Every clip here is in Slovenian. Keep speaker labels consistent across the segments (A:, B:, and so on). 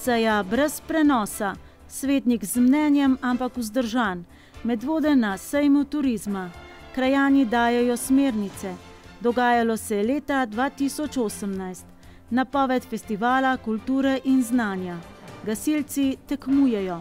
A: Seja brez prenosa, svetnik z mnenjem, ampak vzdržan, Medvode na sejmu turizma, krajani dajejo smernice, dogajalo se je leta 2018, napoved festivala kulture in znanja, gasilci tekmujejo.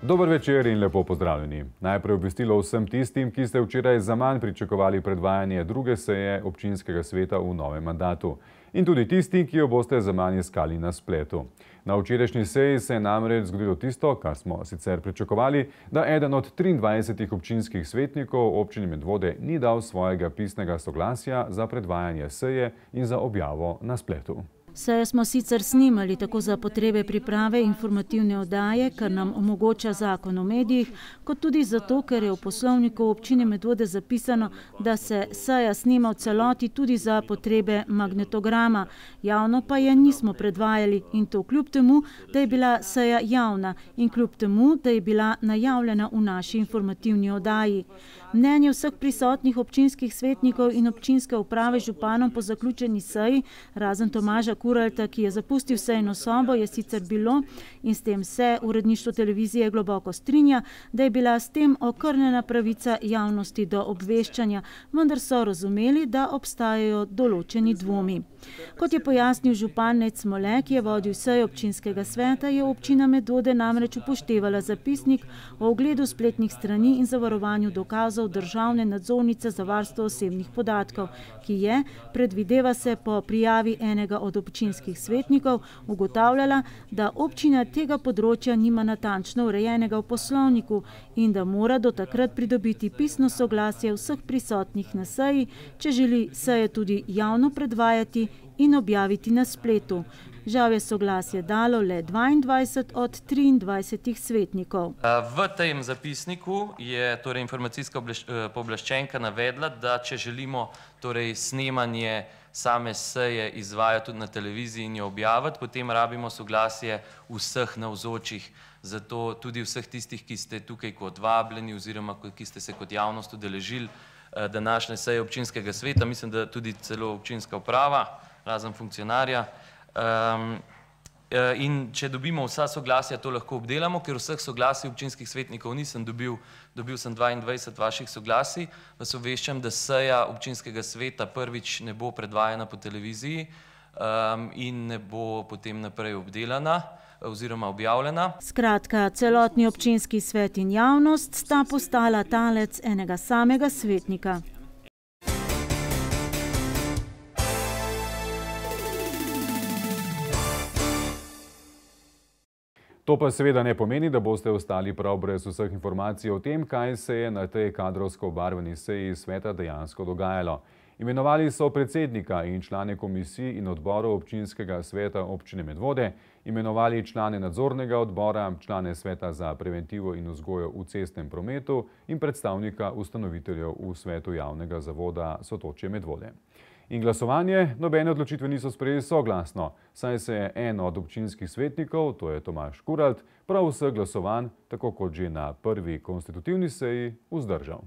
B: Dober večer in lepo pozdravljeni. Najprej obvestilo vsem tistim, ki ste včeraj zaman pričakovali predvajanje druge seje občinskega sveta v novem mandatu. In tudi tisti, ki jo boste zaman iskali na spletu. Na včerajšnji seji se je namreč zgodilo tisto, kar smo sicer pričakovali, da eden od 23 občinskih svetnikov občine Medvode ni dal svojega pisnega soglasja za predvajanje seje in za objavo na spletu.
A: Sejo smo sicer snimali tako za potrebe priprave informativne oddaje, kar nam omogoča zakon o medijih, kot tudi zato, ker je v poslovniku občine Medvode zapisano, da se seja snima v celoti tudi za potrebe magnetograma. Javno pa je nismo predvajali in to kljub temu, da je bila seja javna in kljub temu, da je bila najavljena v naši informativni oddaji. Mnenje vseh prisotnih občinskih svetnikov in občinske uprave županom po zaključeni seji, razen Tomaža Kuralta, ki je zapustil sejno sobo, je sicer bilo, in s tem se uredništvo televizije globoko strinja, da je bila s tem okrnjena pravica javnosti do obveščanja, vendar so razumeli, da obstajajo določeni dvomi. Kot je pojasnil župan Ned Smole, ki je vodil sejo občinskega sveta, je občina Medvode namreč upoštevala zapisnik o ogledu spletnih strani in zavarovanju dokazov Državne nadzornice za varstvo osebnih podatkov, ki je, predvideva se po prijavi enega od občinskih svetnikov, ugotavljala, da občina tega področja nima natančno urejenega v poslovniku in da mora do takrat pridobiti pisno soglasje vseh prisotnih na seji, če želi sejo tudi javno predvajati in objaviti na spletu. Žal je soglasje dalo le 22 od 23 svetnikov.
C: V tem zapisniku je informacijska pooblaščenka navedla, da če želimo snemanje same seje izvajati tudi na televiziji in jo objaviti, potem rabimo soglasje vseh navzočih, zato tudi vseh tistih, ki ste tukaj kot vabljeni oziroma ki ste se kot javnost udeležili današnje seje občinskega sveta, mislim, da tudi celo občinska uprava, razen funkcionarja. In če dobimo vsa soglasja, to lahko obdelamo, ker vseh soglasij občinskih svetnikov nisem dobil sem 22 vaših soglasij, vas obveščam, da seja občinskega sveta prvič ne bo predvajana po televiziji in ne bo potem naprej obdelana oziroma objavljena.
A: Skratka, celotni občinski svet in javnost sta postala talec enega samega svetnika.
B: To pa seveda ne pomeni, da boste ostali prav brez vseh informacij o tem, kaj se je na tej kadrovsko obarvani seji sveta dejansko dogajalo. Imenovali so predsednika in člane komisij in odborov občinskega sveta občine Medvode, imenovali člane nadzornega odbora, člane sveta za preventivo in vzgojo v cestnem prometu in predstavnika ustanoviteljev v svetu javnega zavoda Sotočje Medvode. In glasovanje nobene odločitve niso sprejeli soglasno, saj se je en od občinskih svetnikov, to je Tomaž Kuralt, prav vseh glasovanj, tako kot že na prvi konstitutivni seji, vzdržal.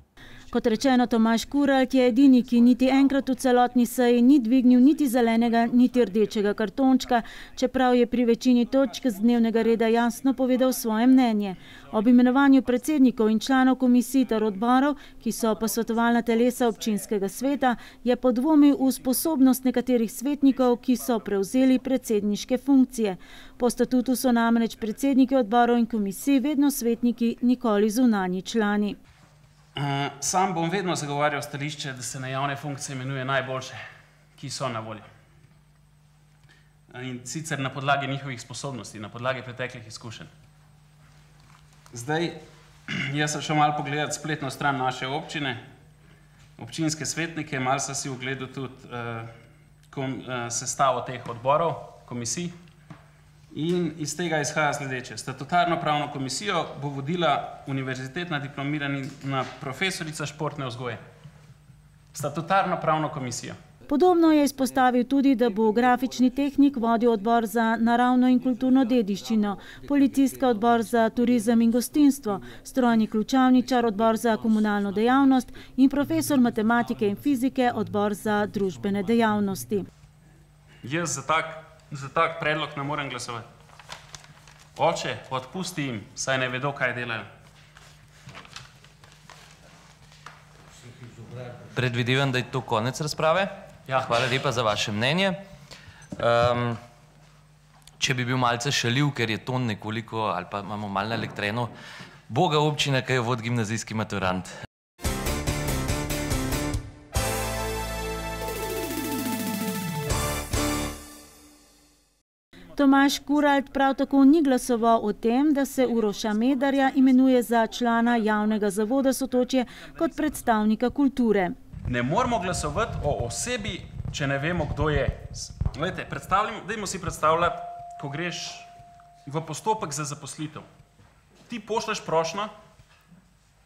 A: Kot rečeno, Tomaž Kuralt je edini, ki niti enkrat v celotni seji ni dvignil niti zelenega, niti rdečega kartončka, čeprav je pri večini točk z dnevnega reda jasno povedal svoje mnenje. Ob imenovanju predsednikov in članov komisij ter odborov, ki so posvetovalna telesa občinskega sveta, je podvomil v sposobnost nekaterih svetnikov, ki so prevzeli predsedniške funkcije. Po statutu so namreč predsedniki odborov in komisij vedno svetniki, nikoli zunanji člani.
D: Sam bom vedno zagovarjal stališče, da se na javne funkcije imenuje najboljše, ki so na voljo. In sicer na podlagi njihovih sposobnosti, na podlagi preteklih izkušenj. Zdaj, jaz sem šel malo pogledati spletno stran naše občine, občinske svetnike, malo sem si ogledal tudi sestavo teh odborov, komisij. In iz tega izhaja sledeče. Statutarno pravno komisijo bo vodila univerzitetna diplomirana profesorica športne vzgoje. Statutarno pravno komisijo.
A: Podobno je izpostavil tudi, da bo grafični tehnik vodil odbor za naravno in kulturno dediščino, policistka odbor za turizem in gostinstvo, strojni ključavničar odbor za komunalno dejavnost in profesor matematike in fizike odbor za družbene dejavnosti.
D: Jaz za tak predlog ne morem glasovati. Oče, odpusti jim, saj ne vedo, kaj delajo.
C: Predvidevam, da je to konec razprave.
D: Ja.
C: Hvala lepa za vaše mnenje. Če bi bil malce šaljiv, ker je ton nekoliko, ali pa imamo malo naelektreno, boga občina, kaj jo vodi gimnazijski maturant.
A: Tomaž Kuralt prav tako ni glasoval o tem, da se Uroša Medarja imenuje za člana javnega zavoda Sotočje kot predstavnika kulture.
D: Ne moramo glasovati o osebi, če ne vemo, kdo je. Glejte, dajmo si predstavljati, ko greš v postopek za zaposlitev. Ti pošleš prošnjo,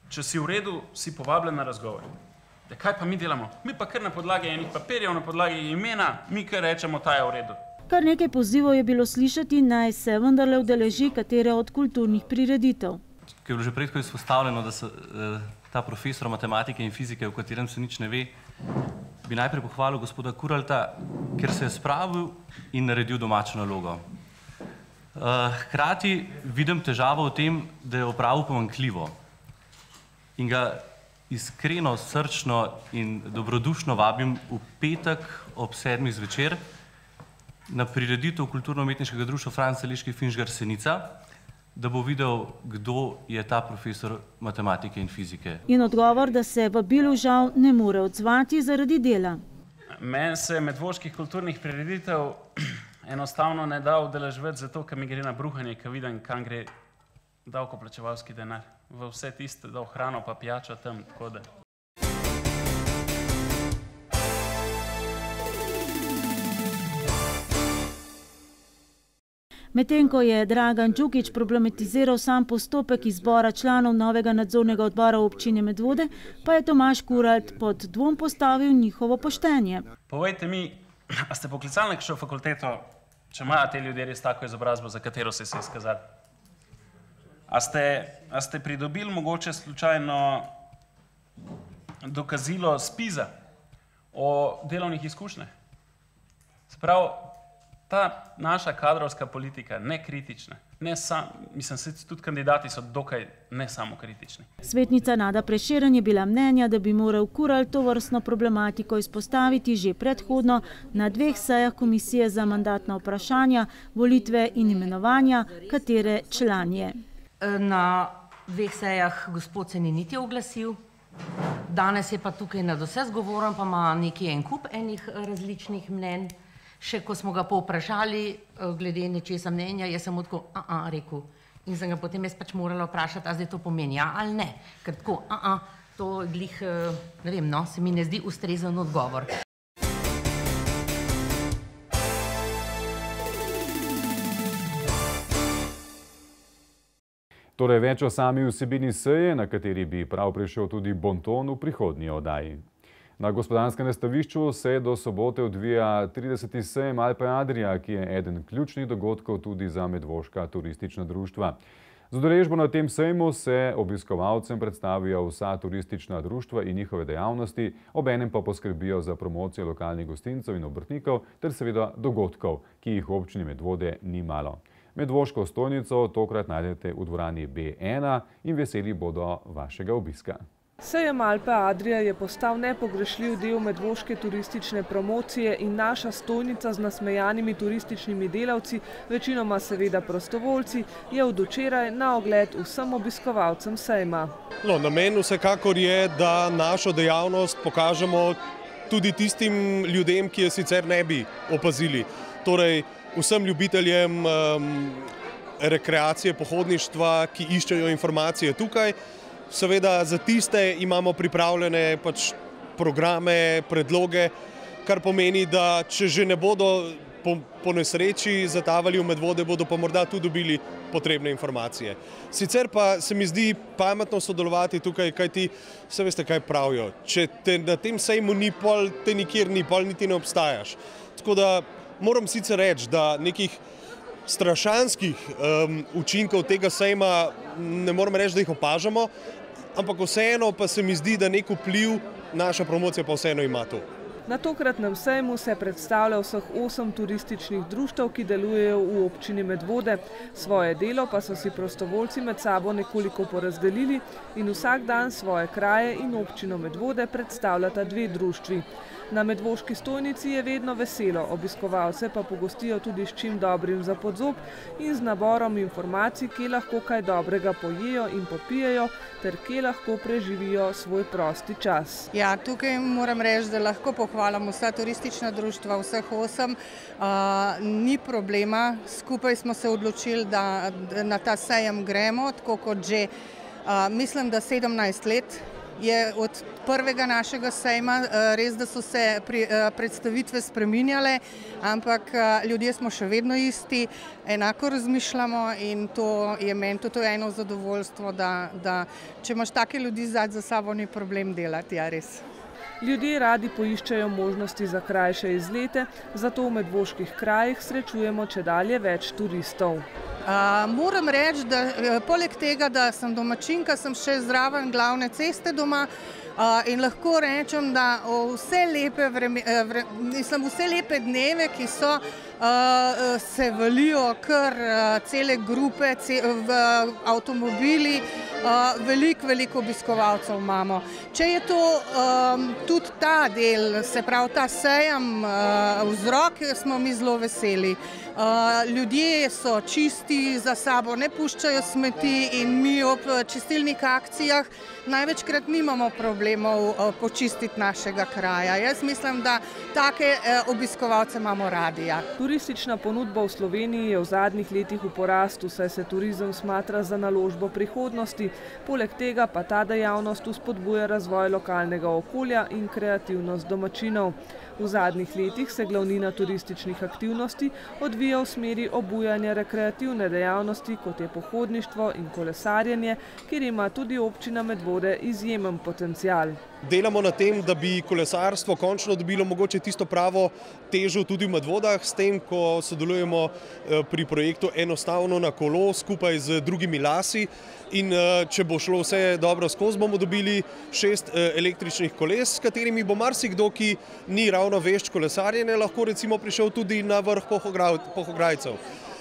D: če si v redu, si povabljen na razgovor. Kaj pa mi delamo? Mi pa kar na podlagi enih papirjev, na podlagi imena, mi kar rečemo, ta je v redu.
A: Kar nekaj pozivov je bilo slišati, naj se vendarle udeleži katere od kulturnih prireditev.
E: Ker je bilo že predko izpostavljeno, da se ta profesor matematike in fizike, o katerem se nič ne ve, bi najprej pohvalil gospoda Kuralta, ker se je spravil in naredil domačo nalogo. Hkrati vidim težavo v tem, da je opravil pomanjkljivo in ga iskreno, srčno in dobrodušno vabim v petek ob 7. zvečer na prireditev Kulturno-umetniškega društva Franc Eliški Finžgar Senica, da bo videl, kdo je ta profesor matematike in fizike.
A: In odgovor, da se vabilu žal ne more odzvati zaradi dela.
D: Meni se medvoških kulturnih prireditev enostavno ne da udeleževati zato, ker mi gre na bruhanje, ker vidim, kam gre davkoplačevalski denar. V vse tiste, da v hrano pa pijačo tam, tako da.
A: Medtem ko je Dragan Đukić problematiziral sam postopek izbora članov novega nadzornega odbora občine Medvode, pa je Tomaž Kuralt pod dvom postavil njihovo poštenje.
D: Povejte mi, a ste poklicali nekšno fakulteto, če imajo te ljudje res tako izobrazbo, za katero se je izkazali? A ste pridobili mogoče slučajno dokazilo SPIZ-a o delovnih izkušnjah? Se pravi, ta naša kadrovska politika nekritična, tudi kandidati so dokaj ne samokritični.
A: Svetnica Nada Prešeren je bila mnenja, da bi moral Kuralt tovrstno problematiko izpostaviti že predhodno na 2 sejah Komisije za mandatna vprašanja, volitve in imenovanja, katere član je.
F: Na 2 sejah gospod se ni niti oglasil, danes je pa tukaj nadvse zgovoren, pa ima nekaj en kup enih različnih mnenj. Še ko smo ga povprašali glede nečesa mnenja, jaz sem tako rekel. In sem ga potem jaz pač morala vprašati, a zdaj to pomeni ja ali ne. Ker tako to glih, ne vem, no, se mi ne zdi ustrezen odgovor.
B: Torej več o sami vsebini seje, na kateri bi prav prišel tudi bonton v prihodnji oddaji. Na Gospodarskem razstavišču se do sobote odvija 30. sejem Alpe Adria, ki je eden ključnih dogodkov tudi za medvoška turistična društva. Z udeležbo na tem sejmu se obiskovalcem predstavijo vsa turistična društva in njihove dejavnosti, obenem pa poskrbijo za promocijo lokalnih gostincev in obrtnikov ter seveda dogodkov, ki jih v občini Medvode ni malo. Medvoško stojnico tokrat najdete v dvorani B1 in veseli bodo vašega obiska.
G: Sejem Alpe Adria je postal nepogrešljiv del medvoške turistične promocije in naša stojnica z nasmejanimi turističnimi delavci, večinoma seveda prostovoljci, je od včeraj na ogled vsem obiskovalcem sejma.
H: Namen vsekakor je, da našo dejavnost pokažemo tudi tistim ljudem, ki je sicer ne bi opazili. Torej, vsem ljubiteljem rekreacije, pohodništva, ki iščejo informacije tukaj. Seveda za tiste imamo pripravljene programe, predloge, kar pomeni, da če že ne bodo po nesreči zatavali v Medvode, bodo pa morda tudi dobili potrebne informacije. Sicer pa se mi zdi pametno sodelovati tukaj, kajti se veste, kaj pravijo. Če te na tem sejmu ni, pol te nikjer ni, pol niti ne obstajaš. Tako da moram sicer reči, da nekih strašanskih učinkov tega sejma ne moram reči, da jih opažamo, ampak vseeno pa se mi zdi, da nek vpliv naša promocija pa vseeno ima to.
G: Na tokratnem sejmu se predstavlja vseh 8 turističnih društev, ki delujejo v občini Medvode. Svoje delo pa so si prostovoljci med sabo nekoliko porazdelili in vsak dan svoje kraje in občino Medvode predstavljata 2 društvi. Na medvoški stojnici je vedno veselo, obiskovalce pa pogostijo tudi s čim dobrim za podzob in z naborom informacij, kje lahko kaj dobrega pojejo in popijejo, ter kje lahko preživijo svoj prosti čas.
I: Ja, tukaj moram reči, da lahko pohvalim vsa turistična društva, vseh 8. Ni problema, skupaj smo se odločili, da na ta sejem gremo, tako kot že, mislim, da 17 let. Je od prvega našega sejma, res, da so se predstavitve spreminjale, ampak ljudje smo še vedno isti, enako razmišljamo in to je meni tudi eno zadovoljstvo, da če imaš take ljudi za sabo, ni problem delati, ja res.
G: Ljudje radi poiščejo možnosti za krajše izlete, zato v medvoških krajih srečujemo čedalje več turistov.
I: Moram reči, da poleg tega, da sem domačinka, sem še zraven glavne ceste doma in lahko rečem, da vse lepe dneve, ki so, se valijo kar cele grupe v avtomobili, veliko obiskovalcev imamo. Če je to tudi ta del, se pravi ta sejem, vzrok, smo mi zelo veseli. Ljudje so čisti, za sabo ne puščajo smeti in mi ob čistilnih akcijah največkrat nimamo problemov počistiti našega kraja. Jaz mislim, da take obiskovalce imamo radi. Ja.
G: Turistična ponudba v Sloveniji je v zadnjih letih v porastu, saj se turizem smatra za naložbo prihodnosti. Poleg tega pa ta dejavnost vzpodbuja razvoj lokalnega okolja in kreativnost domačinov. V zadnjih letih se glavnina turističnih aktivnosti odvija v smeri obujanja rekreativne dejavnosti, kot je pohodništvo in kolesarjenje, kjer ima tudi občina Medvode izjemen potencial.
H: Delamo na tem, da bi kolesarstvo končno dobilo mogoče tisto pravo težo tudi v Medvodah, s tem, ko sodelujemo pri projektu Enostavno na kolo skupaj z drugimi lasi. In če bo šlo vse dobro skozi, bomo dobili 6 električnih koles, s katerimi bo marsikdo, ki ni ravno vešč kolesarjenja, lahko recimo prišel tudi na vrh Polhograjcev.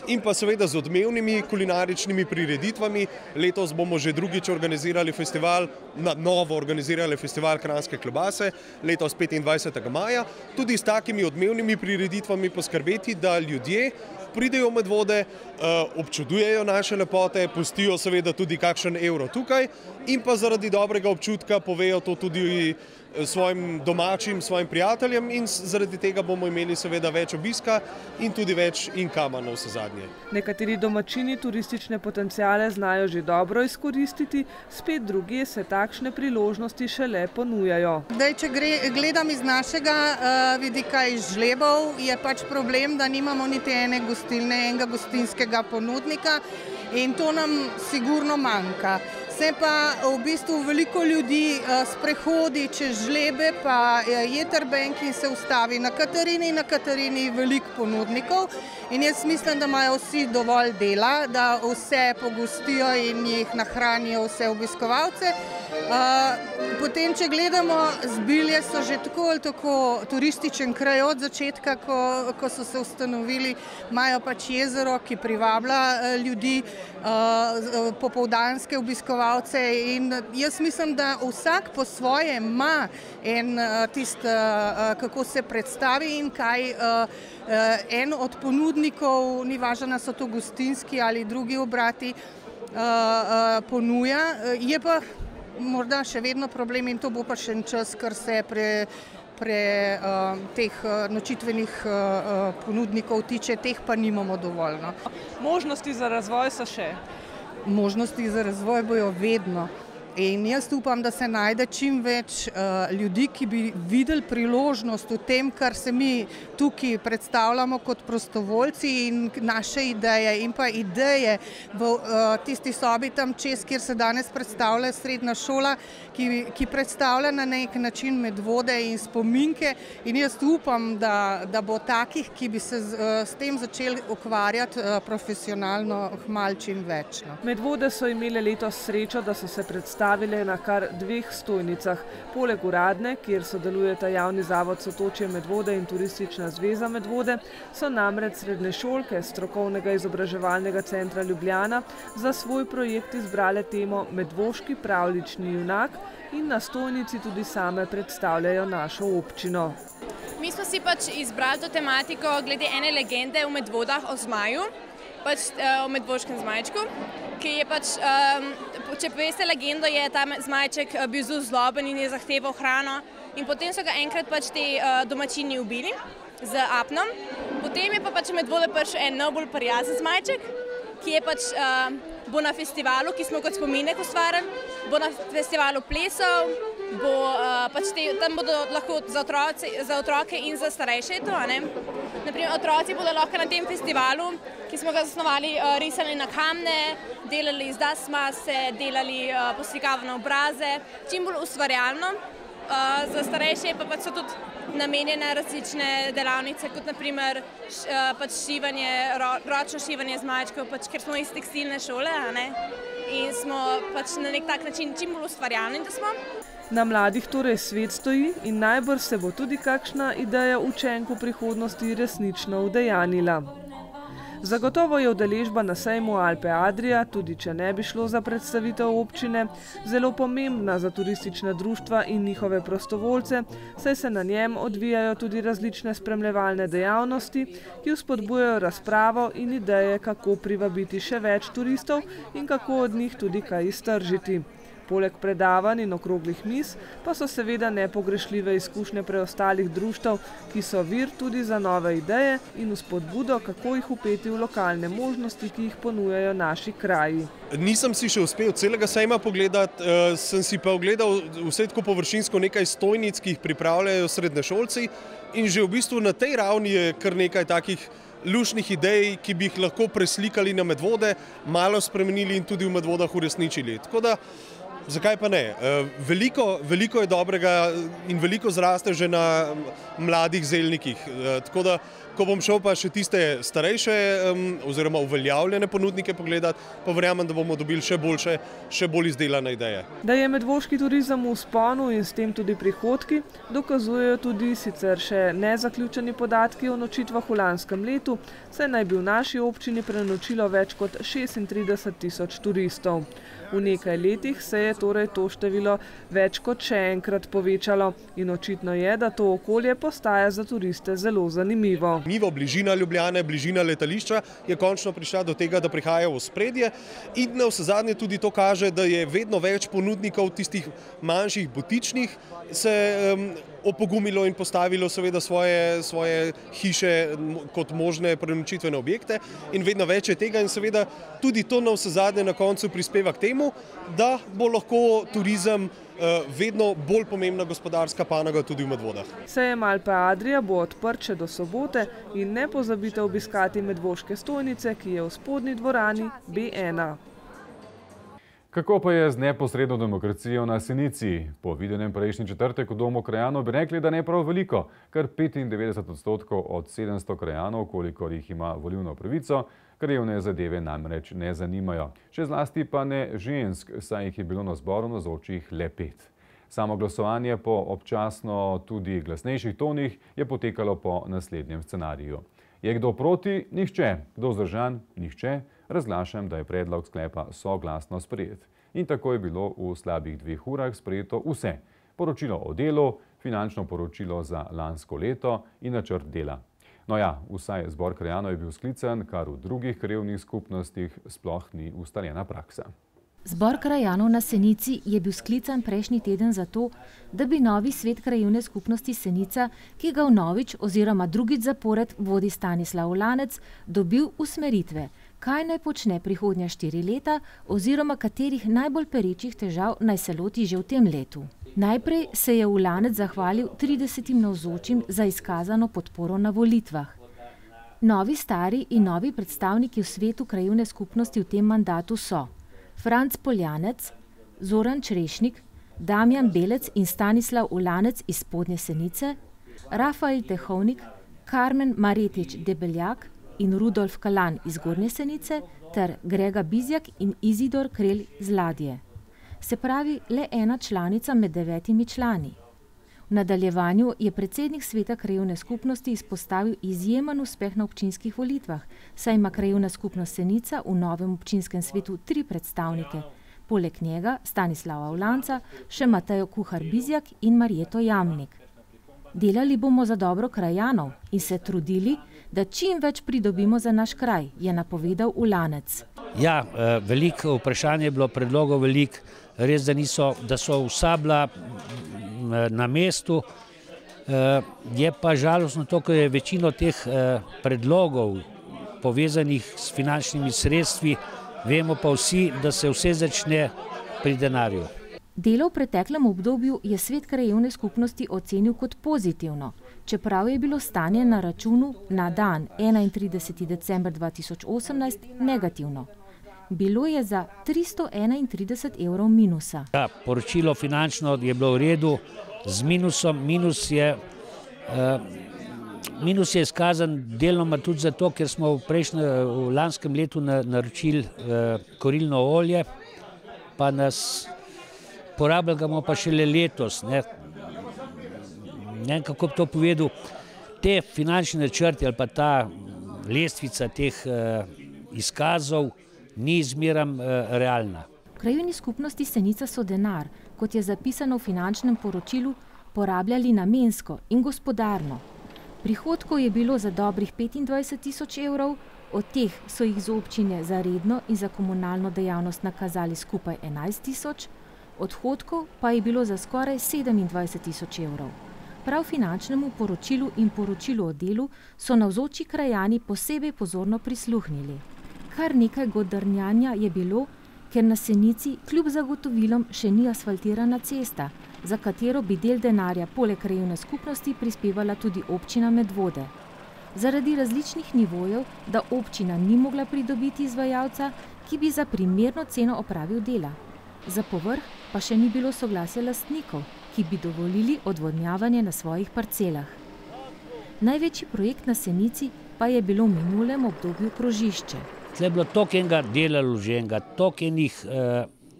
H: In pa seveda z odmevnimi kulinaričnimi prireditvami. Letos bomo že drugič organizirali festival, novo organizirali festival Kranjske klobase, letos 25. maja. Tudi s takimi odmevnimi prireditvami poskrbeti, da ljudje pridejo v Medvode, občudujejo naše lepote, pustijo seveda tudi kakšen evro tukaj in pa zaradi dobrega občutka povejo to tudi svojim domačim, svojim prijateljem in zaradi tega bomo imeli seveda več obiska in tudi več inkama na vse zadnje.
G: Nekateri domačini turistične potenciale znajo že dobro izkoristiti, spet drugje se takšne priložnosti šele ponujajo.
I: Če gledam iz našega vidika iz Žlebov, je pač problem, da nimamo niti enega gostinskega ponudnika in to nam sigurno manjka. Se pa v bistvu veliko ljudi sprehodi čez Žlebe pa Jetrbenk in se ustavi na Katarini. Na Katarini veliko ponudnikov in jaz mislim, da imajo vsi dovolj dela, da vse pogostijo in jih nahranijo vse obiskovalce. Potem, če gledamo, Zbilje so že tako ali tako turističen kraj od začetka, ko so se ustanovili, imajo pač jezero, ki privablja ljudi, popoldanske obiskovalce in jaz mislim, da vsak po svoje ima kako se predstavi in kaj en od ponudnikov, ni važno, so to gostinski ali drugi obrati, ponuja. Je pa morda še vedno problem in to bo pa še en čas, kar se teh nočitvenih ponudnikov tiče, teh pa nimamo dovolj.
G: Možnosti za razvoj so še?
I: Možnosti za razvoj bojo vedno. In jaz upam, da se najde čim več ljudi, ki bi videli priložnost v tem, kar se mi tukaj predstavljamo kot prostovoljci in naše ideje in pa ideje v tisti sobi tam čez, kjer se danes predstavlja srednja šola, ki predstavlja na nek način Medvode in spominke in jaz upam, da bo takih, ki bi se s tem začeli ukvarjati profesionalno, kmalu čim več.
G: Medvode so imele letos srečo, da so se predstavili predstavile na kar 2 stojnicah. Poleg uradne, kjer sodelujeta javni zavod Sotočje Medvode in Turistična zveza Medvode, so namreč srednješolke Strokovnega izobraževalnega centra Ljubljana za svoj projekt izbrale temo Medvoški pravljični junak in na stojnici tudi same predstavljajo našo občino.
J: Mi smo si izbrali to tematiko glede ene legende v Medvodah o zmaju, o medvoškem zmajčku, ki je če poveste legendo, je ta zmajček bil zelo zloben in je zahteval hrano in potem so ga enkrat ti domačini ubili z apnom. Potem je v Medvode prišel en najbolj prijazen zmajček, ki je bo na festivalu, ki smo kot spominek ustvarili, bo na festivalu plesov, tam bodo lahko za otroke in za starejše to, Naprimer, otroci bodo lahko na tem festivalu, ki smo ga zasnovali, risali na kamne, delali iz dasmase, delali poslikavane obraze, čim bolj ustvarjalno. Za starejše pa so tudi namenjene različne delavnice, kot naprimer ročno šivanje zmajčkov, ker smo iz tekstilne šole in smo na nek tak način čim bolj ustvarjalni, da smo.
G: Na mladih torej svet stoji in najbrž se bo tudi kakšna ideja učenk v prihodnosti resnično udejanila. Zagotovo je udeležba na sejmu Alpe Adria, tudi če ne bi šlo za predstavitev občine, zelo pomembna za turistična društva in njihove prostovoljce, saj se na njem odvijajo tudi različne spremljevalne dejavnosti, ki vzpodbujajo razpravo in ideje, kako privabiti še več turistov in kako od njih tudi kaj iztržiti. Poleg predavanj in okroglih miz pa so seveda nepogrešljive izkušnje preostalih društev, ki so vir tudi za nove ideje in vzpodbudo, kako jih vpeti v lokalne možnosti, ki jih ponujajo naši kraji.
H: Nisem si še uspel celega sejma pogledati, sem si pa ogledal vse tako površinsko nekaj stojnic, ki jih pripravljajo srednješolci in že v bistvu na tej ravni je kar nekaj takih luštnih idej, ki bi jih lahko preslikali na Medvode, malo spremenili in tudi v Medvodah uresničili. Tako da zakaj pa ne? Veliko je dobrega in veliko zraste že na mladih zelnikih. Tako da, ko bom šel pa še tiste starejše oziroma uveljavljene ponudnike pogledati, pa verjamem, da bomo dobili še bolj izdelane ideje.
G: Da je medvoški turizem v vzponu in s tem tudi prihodki, dokazujejo tudi sicer še nezaključeni podatki o nočitvah v lanskem letu, saj naj bi v naši občini prenočilo več kot 36.000 turistov. V nekaj letih se je torej to število več kot še enkrat povečalo in očitno je, da to okolje postaja za turiste zelo zanimivo.
H: Bližina Ljubljane, bližina letališča je končno prišla do tega, da prihajajo v ospredje in navsezadnje tudi to kaže, da je vedno več ponudnikov tistih manjših butičnih se opogumilo in postavilo seveda svoje hiše kot možne prenočitvene objekte in vedno več je tega in seveda tudi to navsezadnje na koncu prispeva k temu, da bo lahko turizem vedno bolj pomembna gospodarska panoga tudi v Medvodah.
G: Sejem Alpe Adria bo odprt še do sobote in ne pozabite obiskati Medvoške stojnice, ki je v spodnji dvorani B1.
B: Kako pa je z neposredno demokracijo na Senici? Po videnem prejšnji četrtek v Domu krajanov bi rekli, da ne prav veliko, kar 95% od 700 krajanov, kolikor jih ima volilno pravico, krajevne zadeve namreč ne zanimajo. Še zlasti pa ne žensk, saj jih je bilo na zboru navzočih le 5. Samo glasovanje po občasno tudi glasnejših tonih je potekalo po naslednjem scenariju. Je kdo proti? Nihče. Kdo vzdržan? Nihče. Razglašam, da je predlog sklepa soglasno sprejet. In tako je bilo v slabih 2 urah sprejeto vse. Poročilo o delu, finančno poročilo za lansko leto in načrt dela. No ja, vsaj zbor krajanov je bil sklican, kar v drugih krajevnih skupnostih sploh ni ustaljena praksa.
K: Zbor krajanov na Senici je bil sklican prejšnji teden zato, da bi novi svet krajevne skupnosti Senica, ki ga vnovič oziroma drugič zapored vodi Stanislav Ulanec, dobil usmeritve, kaj naj počne prihodnja 4 leta oziroma katerih najbolj perečih težav naj se loti že v tem letu. Najprej se je Ulanec zahvalil 30 navzočim za izkazano podporo na volitvah. Novi stari in novi predstavniki v svetu krajevne skupnosti v tem mandatu so Franc Poljanec, Zoran Črešnik, Damjan Belec in Stanislav Ulanec iz Spodnje Senice, Rafael Tehovnik, Karmen Maretič Debeljak in Rudolf Kalan iz Gornje Senice ter Grega Bizjak in Izidor Krelj z Ladje. se pravi le ena članica med 9 člani. V nadaljevanju je predsednik sveta krajevne skupnosti izpostavil izjemen uspeh na občinskih volitvah, saj ima krajevna skupnost Senica v novem občinskem svetu 3 predstavnike. Poleg njega Stanislava Ulanca, še Matejo Kuhar-Bizjak in Marjeto Jamnik. Delali bomo za dobro krajanov in se trudili, da čim več pridobimo za naš kraj, je napovedal Ulanec.
L: Ja, veliko vprašanje je bilo, predlogov veliko, res da so vsa bila na mestu. Je pa žalostno to, ker je večino teh predlogov povezanih s finančnimi sredstvi, vemo pa vsi, da se vse začne pri denarju.
K: Delo v preteklem obdobju je svet krajevne skupnosti ocenil kot pozitivno, čeprav je bilo stanje na računu na dan 31. december 2018 negativno. Bilo je za 331 evrov minusa.
L: Ja, poročilo finančno je bilo v redu, z minusom. Minus je izkazan deloma tudi zato, ker smo v lanskem letu naročili kurilno olje, pa porabili ga bomo pa šele letos. Ne vem, kako bi to povedal, te finančne načrti ali pa ta lestvica teh izkazov ni zmeram realna.
K: V krajevni skupnosti Senica so denar, kot je zapisano v finančnem poročilu, porabljali namensko in gospodarno. Prihodkov je bilo za dobrih 25 000 evrov, od teh so jih z občine za redno in za komunalno dejavnost nakazali skupaj 11 000, odhodkov pa je bilo za skoraj 27 000 evrov. Prav finančnemu poročilu in poročilu o delu so navzoči krajani posebej pozorno prisluhnili. Kar nekaj godrnjanja je bilo, ker na Senici kljub zagotovilom še ni asfaltirana cesta, za katero bi del denarja poleg krajevne skupnosti prispevala tudi občina Medvode. Zaradi različnih nivojev, da občina ni mogla pridobiti izvajalca, ki bi za primerno ceno opravil dela. Za povrh pa še ni bilo soglasja lastnikov, ki bi dovolili odvodnjavanje na svojih parcelah. Največji projekt na Senici pa je bilo v minulem obdobju krožišče.
L: Tle je bilo toliko enega dela vloženega, toliko enih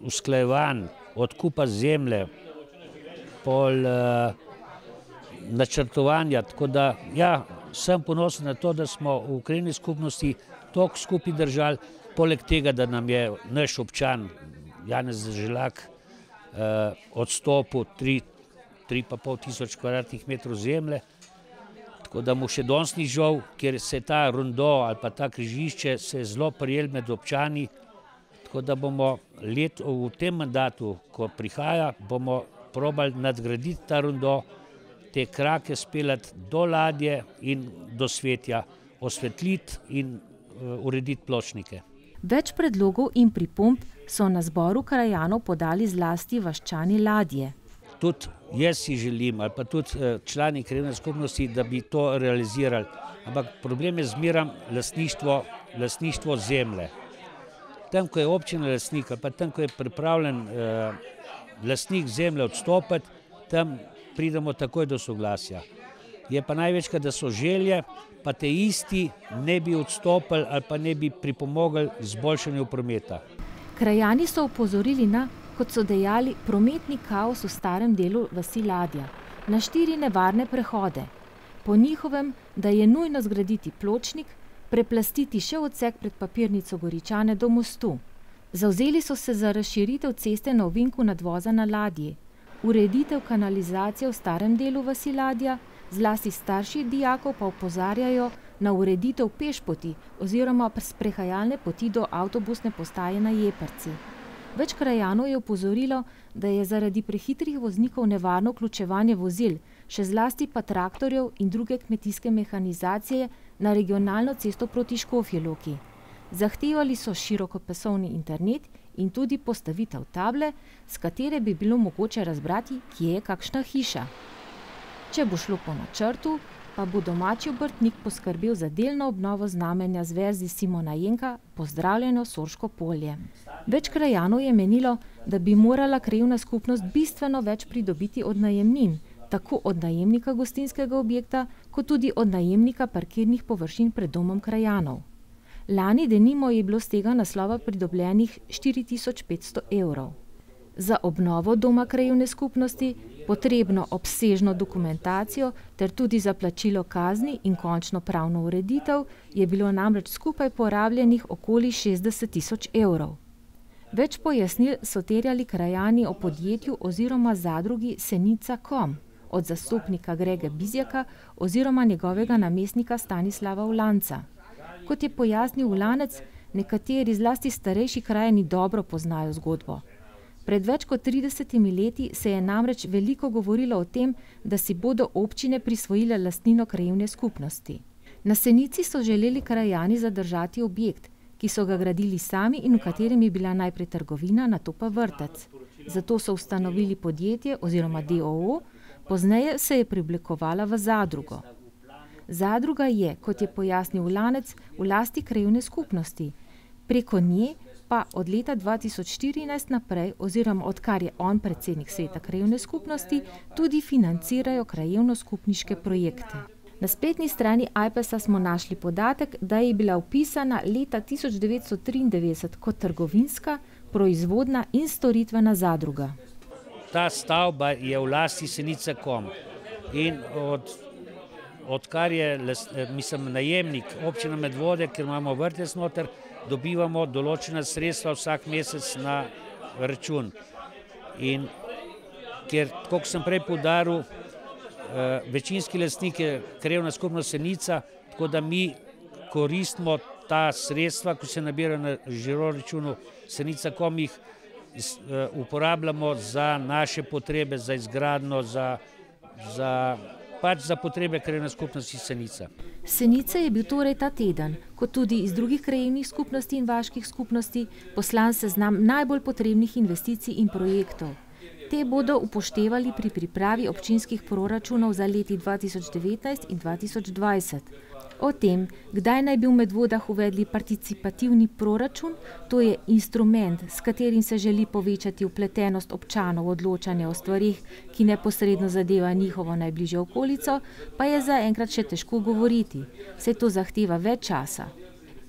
L: usklajevanj, odkupa zemlje, pol načrtovanja, tako da ja, sem ponosen na to, da smo v krajevni skupnosti toliko skupaj držali, poleg tega, da nam je naš občan Janez Želak odstopil 3,5 tisoč kvadratnih metrov zemlje, tako da mu še danes ni žal, ker se ta rondo ali pa ta križišče se zelo prijel med občani, tako da bomo v tem mandatu, ko prihaja, bomo probali nadgraditi ta rondo, te krake speljati do Ladje in do Svetja, osvetliti in urediti pločnike.
K: Več predlogov in pripomb so na zboru krajanov podali zlasti vaščani Ladje.
L: Tudi jaz si želim, ali pa tudi člani krajevne skupnosti, da bi to realizirali. Ampak problem je zmeram lastništvo zemlje. Tam, ko je občina lastnik, ali pa tam, ko je pripravljen lastnik zemlje odstopiti, tam pridemo takoj do soglasja. Je pa največkrat, da so želje, pa te isti ne bi odstopili ali pa ne bi pripomogli k izboljšanju prometa.
K: Krajani so opozorili na, kot so dejali, prometni kaos v starem delu vasi Ladja, na 4 nevarne prehode. Po njihovem, da je nujno zgraditi pločnik, preplastiti še odsek pred papirnico Goričane do mostu. Zavzeli so se za razširitev ceste na ovinku nadvoza na Ladji, ureditev kanalizacije v starem delu vasi Ladja, zlasti starši dijakov pa opozarjajo na ureditev pešpoti oziroma sprehajalne poti do avtobusne postaje na Jeprci. Več krajanov je opozorilo, da je zaradi prehitrih voznikov nevarno vključevanje vozil, še zlasti pa traktorjev in druge kmetijske mehanizacije na regionalno cesto proti Škofji Loki. Zahtevali so širokopasovni internet in tudi postavitev table, s katere bi bilo mogoče razbrati, kje je kakšna hiša. Če bo šlo po načrtu, pa bo domači obrtnik poskrbel za delno obnovo znamenja z verzi Simona Jenka Pozdravljeno Sorško polje. Več krajanov je menilo, da bi morala krajevna skupnost bistveno več pridobiti od najemnin, tako od najemnika gostinskega objekta, kot tudi od najemnika parkirnih površin pred domom krajanov. Lani denimo je bilo z tega naslova pridobljenih 4500 evrov. Za obnovo doma krajevne skupnosti, potrebno obsežno dokumentacijo ter tudi za plačilo kazni in končno pravno ureditev je bilo namreč skupaj porabljenih okoli 60 000 evrov. Več pojasnil so terjali krajani o podjetju oziroma zadrugi Senica.com od zastopnika Grege Bizjaka oziroma njegovega namestnika Stanislava Ulanca. Kot je pojasnil Ulanec, nekateri zlasti starejši krajani dobro poznajo zgodbo. Pred več kot 30 leti se je namreč veliko govorilo o tem, da si bodo občine prisvojile lastnino krajevne skupnosti. Na Senici so želeli krajani zadržati objekt, ki so ga gradili sami in v katerem je bila najprej trgovina, nato pa vrtec. Zato so ustanovili podjetje oziroma DOO, pozneje se je preoblikovala v zadrugo. Zadruga je, kot je pojasnil Ulanec, v lasti krajevne skupnosti. Preko nje pa od leta 2014 naprej, oziroma odkar je on predsednik sveta krajevne skupnosti, tudi financirajo krajevno-skupniške projekte. Na spletni strani Ajpesa smo našli podatek, da je bila vpisana leta 1993 kot trgovinska, proizvodna in storitvena zadruga.
L: Ta stavba je v lasti Senica.com in odkar je najemnik občina Medvode, ker imamo vrtec noter, dobivamo določena sredstva vsak mesec na račun. In ker, kot sem prej poudaril, večinski lastnik je krajevna skupnost Senica, tako da mi koristimo ta sredstva, ko se nabirajo na žiro računu Senica.com, jih uporabljamo za naše potrebe, za izgradnjo, pač za potrebe krajevne skupnosti Senica.
K: Senica je bil torej ta teden, kot tudi iz drugih krajevnih skupnosti in vaških skupnosti, poslan seznam najbolj potrebnih investicij in projektov. Te bodo upoštevali pri pripravi občinskih proračunov za leti 2019 in 2020. O tem, kdaj naj bi v Medvodah uvedli participativni proračun, to je instrument, s katerim se želi povečati vpletenost občanov v odločanje o stvarih, ki neposredno zadeva njihovo najbližjo okolico, pa je zaenkrat še težko govoriti, saj to zahteva več časa.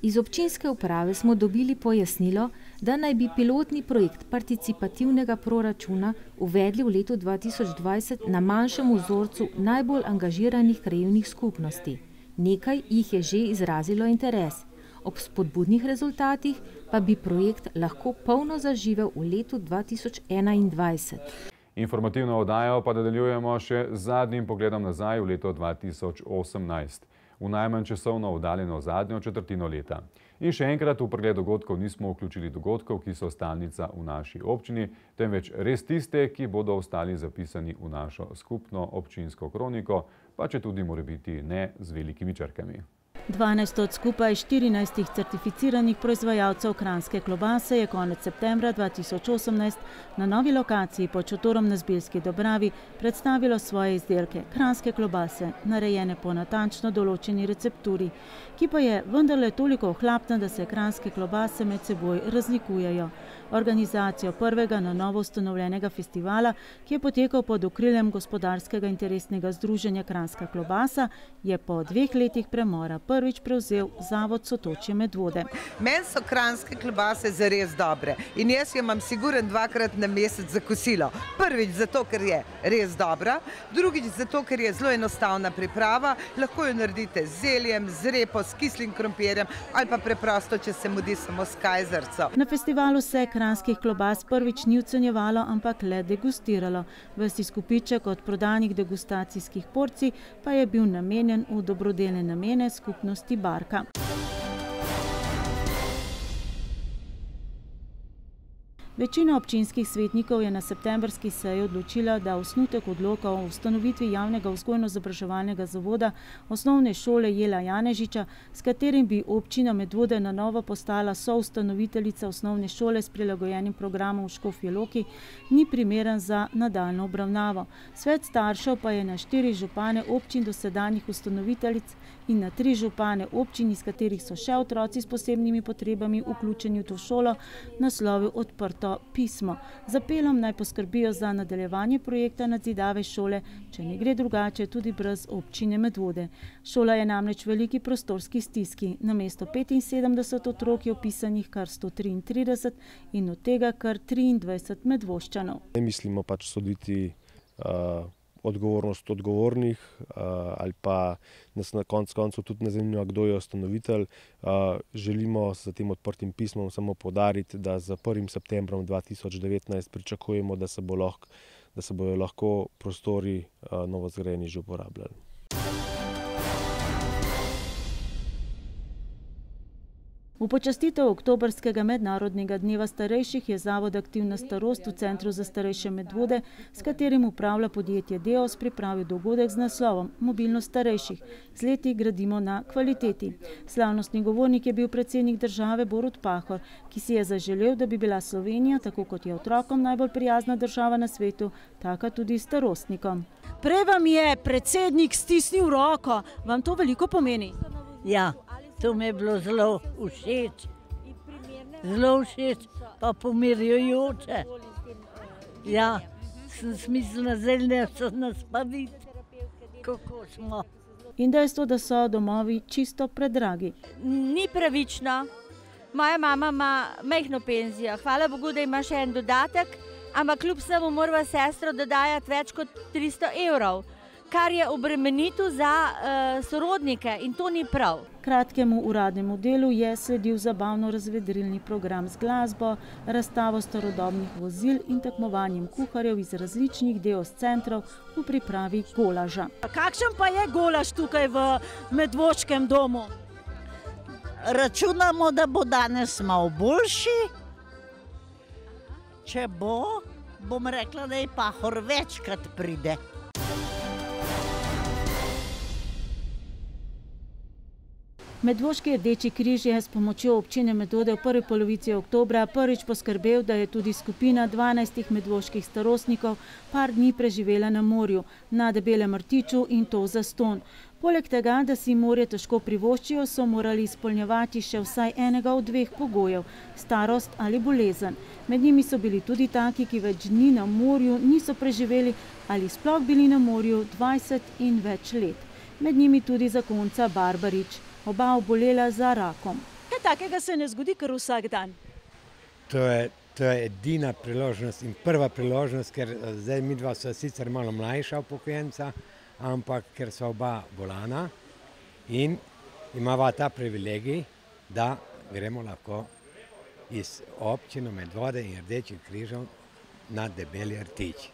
K: Iz občinske uprave smo dobili pojasnilo, da naj bi pilotni projekt participativnega proračuna uvedli v letu 2020 na manjšem vzorcu najbolj angažiranih krajevnih skupnosti. Nekaj jih je že izrazilo interes. Ob spodbudnih rezultatih pa bi projekt lahko polno zaživel v letu 2021.
B: Informativno oddajo pa nadaljujemo še z zadnjim pogledom nazaj v leto 2018. V najmanj časovno oddaljeno zadnjo četrtino leta. In še enkrat v pregled dogodkov nismo vključili dogodkov, ki so stalnica v naši občini, temveč res tiste, ki bodo ostali zapisani v našo skupno občinsko kroniko, pa če tudi more biti ne z velikimi črkami.
A: 12 od skupaj 14 certificiranih proizvajalcev kranjske klobase je konec septembra 2018 na novi lokaciji pod šotorom na Zbiljski Dobravi predstavilo svoje izdelke, kranjske klobase, narejene po natančno določeni recepturi, ki pa je vendarle toliko ohlapna, da se kranjske klobase med seboj razlikujejo. Organizacijo prvega na novo ustanovljenega festivala, ki je potekal pod okriljem gospodarskega interesnega združenja Kranjska klobasa, je po 2 letih premora prvič prevzel Zavod Sotočje Medvode.
M: Meni so kranjske klobase zares dobre in jaz jo imam siguren 2-krat na mesec za kosilo. Prvič zato, ker je res dobra, drugič zato, ker je zelo enostavna priprava, lahko jo naredite z zeljem, z repo, s kislim krompirjem ali pa preprosto, če se mudi samo s kajzerco.
A: Na festivalu se kranjskih klobas prvič ni ocenjevalo, ampak le degustiralo. Ves izkupiček od prodanih degustacijskih porcij pa je bil namenjen v dobrodelne namene skupnosti Barka. Večina občinskih svetnikov je na septembrski seji odločila, da osnutek odloka o ustanovitvi javnega vzgojno-izobraževalnega zavoda osnovne šole Jela Janežiča, s katerim bi občina Medvode na novo postala soustanoviteljica osnovne šole s prilagojenim programom v Škofji Loki, ni primeren za nadaljnjo obravnavo. Svet staršev pa je na 4 župane občin dosedanjih ustanoviteljic in na 3 župane občin, iz katerih so še otroci s posebnimi potrebami vključeni v to šolo, naslovil odprto pismo. Z apelom naj poskrbijo za nadaljevanje projekta nadzidave šole, če ne gre drugače tudi brez občine Medvode. Šola je namreč v veliki prostorski stiski. Namesto 75 otrok je vpisanih kar 133 in od tega kar 23 Medvoščanov.
N: Ne mislimo pač soditi odgovornost odgovornih ali pa nas na koncu tudi ne zanima, kdo je ustanovitelj. Želimo s tem odprtim pismom samo poudariti, da z 1. septembrom 2019 pričakujemo, da se bodo lahko prostori novozgrajeni že uporabljali.
A: V počastitev oktobrskega mednarodnega dneva starejših je Zavod Aktivna starost v Centru za starejše Medvode, s katerim upravlja podjetje Deos, pripravil dogodek z naslovom Mobilnost starejših. Z leti gradimo na kvaliteti. Slavnostni govornik je bil predsednik države Borut Pahor, ki si je zaželel, da bi bila Slovenija, tako kot je otrokom najbolj prijazna država na svetu, taka tudi starostnikom.
O: Prej vam je predsednik stisnil roko. Vam to veliko pomeni?
P: Ja. To mi je bilo zelo všeč, pa pomirjujoče. Ja, sem smislila zelne, so nas pa videti, kako smo.
A: In dejstvo, da so domovi čisto predragi.
Q: Ni pravično. Moja mama ima majhno penzijo. Hvala Bogu, da ima še en dodatek, ampak kljub vsemu morava sestro dodajati več kot 300 evrov. Kar je obremenitev za sorodnike in to ni prav.
A: Kratkemu uradnemu delu je sledil zabavno-razvedrilni program z glasbo, razstavo starodobnih vozil in tekmovanjem kuharjev iz različnih Deos centrov v pripravi golaža.
O: Kakšen pa je golaž tukaj v Medvoškem domu?
P: Računamo, da bo danes malo boljši. Če bo, bom rekla, da je Pahor večkrat pride.
A: Medvoški Rdeči križ je s pomočjo občine Medvode v prvi polovici oktobra prvič poskrbel, da je tudi skupina 12 medvoških starostnikov par dni preživela na morju, na Debelem rtiču in to zastonj. Poleg tega, da si morje težko privoščijo, so morali izpolnjevati še vsaj enega od 2 pogojev, starost ali bolezen. Med njimi so bili tudi taki, ki več dni na morju niso preživeli ali sploh bili na morju 20 in več let. Med njimi tudi zakonca Barbarič. Oba obolela za rakom.
O: Kaj takega se ne zgodi kar vsak dan?
R: To je edina priložnost in prva priložnost, ker zdaj midva so sicer malo mlajša upokojenca, ampak ker so oba bolana in imava ta privilegij, da gremo lahko iz občine Medvode in Rdečih križev na Debeli rtič.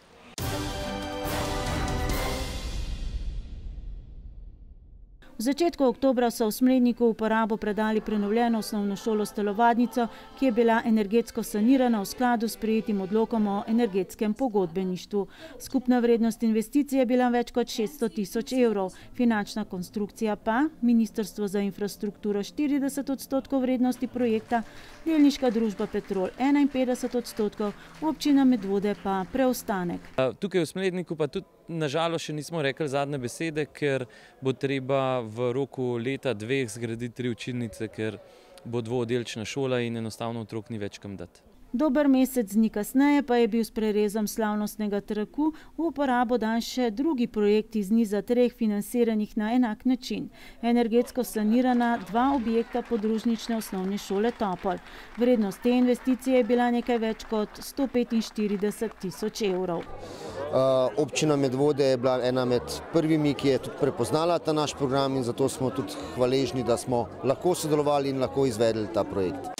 A: V začetku oktobra so v Smledniku v uporabo predali prenovljeno osnovno šolo s telovadnico, ki je bila energetsko sanirana v skladu s sprejetim odlokom o energetskem pogodbeništvu. Skupna vrednost investicije je bila več kot 600 000 evrov, finančna konstrukcija pa, Ministrstvo za infrastrukturo 40% vrednosti projekta, delniška družba Petrol 51%, občina Medvode pa preostanek.
C: Tukaj v Smledniku pa tudi nažalost še nismo rekli zadnje besede, ker bo treba v roku leta 2 zgraditi 3 učilnice, ker bo dvooddelčna šola in enostavno otrok ni več kam dati.
A: Dober mesec dni kasneje pa je bil s prerezom slavnostnega traku v uporabo dan še drugi projekt iz niza 3 financiranih na enak način. Energetsko sanirana 2 objekta podružnične osnovne šole Topol. Vrednost te investicije je bila nekaj več kot 145 000 evrov.
S: Občina Medvode je bila ena med prvimi, ki je tudi prepoznala ta naš program in zato smo tudi hvaležni, da smo lahko sodelovali in lahko izvedli ta projekt.